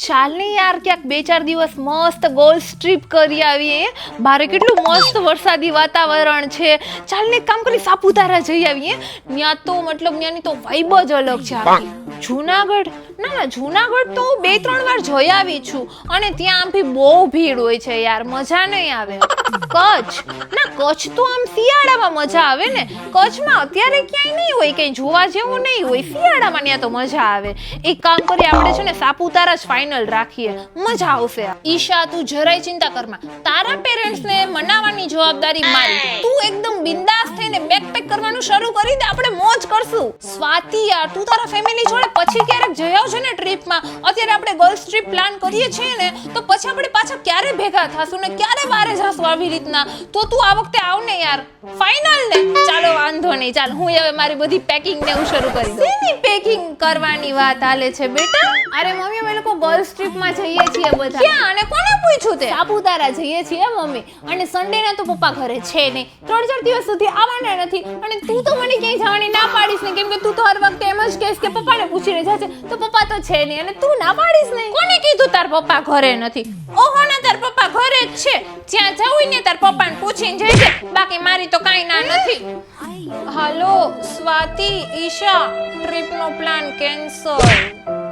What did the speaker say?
ચાલ ને યાર ક્યાંક 2-4 દિવસ મસ્ત ગોલ્સ ટ્રીપ કરી આવીએ. બારે કેટલું મસ્ત વરસાદી વાતાવરણ છે. ચાલ ને એક કામ કરી સાપુતારા જઈ આવીએ. ત્યાં તો મતલબ ત્યાંની તો વાઇબ જ અલગ છે આખી. જૂનાગઢ ના જૂનાગઢ તો 2-3 વાર જઈ આવી છું અને ત્યાં બી બહુ ભીડ હોય છે યાર, મજા નહીં આવે. કચ્છ તો આમ શિયાળામાં મજા આવે ને. કચ્છમાં અત્યારે ક્યાંય નહીં હોય, કંઈ જોવા જેવું નહીં હોય. શિયાળામાં ત્યાં તો મજા આવે. એક કામ કરીએ આપણે છે ને સાપુતારા જ ફાઇનલ રાખીએ, મજા આવશે. ઈશા તું જરાય ચિંતા કરમાં, તારા પેરેન્ટ્સને મનાવવાની જવાબદારી મારી. તું એકદમ બિંદાસ થઈને બેકપેક કરવાનું શરૂ કરી દે, આપણે મોજ કરશું. સ્વાતિ યાર તું તારા ફેમિલી જોડે પછી ક્યારેક જઈ આવજો ને ટ્રીપમાં. અત્યારે આપણે ગર્લ્સ ટ્રીપ પ્લાન કરીએ છીએ ને તો પછી આપણે પાછા ક્યારે ભેગા થાશું ને ક્યારે બારે જાશું આવી રીતના. તો તું આ વખતે આવ ને યાર, ફાઇનલ ને. ચાલો વાંધો નહીં, ચાલ હું હવે મારી બધી પેકિંગ ને હું શરૂ કરી દઉં. શેની પેકિંગ કરવાની વાત હાલે છે બેટા? અરે મમ્મી અમે લોકો ગર્લ્સ ટ્રીપમાં જઈએ છીએ બધા. ક્યાં અને કોને પૂછ્યું તે? સાપુતારા જઈએ છીએ મમ્મી. અને સન્ડે ના તો પપ્પા ઘરે છે નહીં, 3-4 દિવસ સુધી આવવાના નથી. અને તું તો મને ક્યાંય જવાની ના પાડીશ ને, કેમ કે તું તો હર વખતે એમ જ કહેશ કે પપ્પાને પૂછીને જશે. તો પપ્પા તો છે નહીં અને તું ના પાડીશ નહીં. કોને કીધું તાર પપ્પા ઘરે નથી? ઓહો ના તાર પપ્પા ઘરે જ છે. જ્યાં જવું ને તાર પપ્પાને પૂછીને જજે, બાકી મારી તો કાંઈ ના નથી. હાલો સ્વાતિ, ઈશા, ટ્રીપનો પ્લાન કેન્સલ.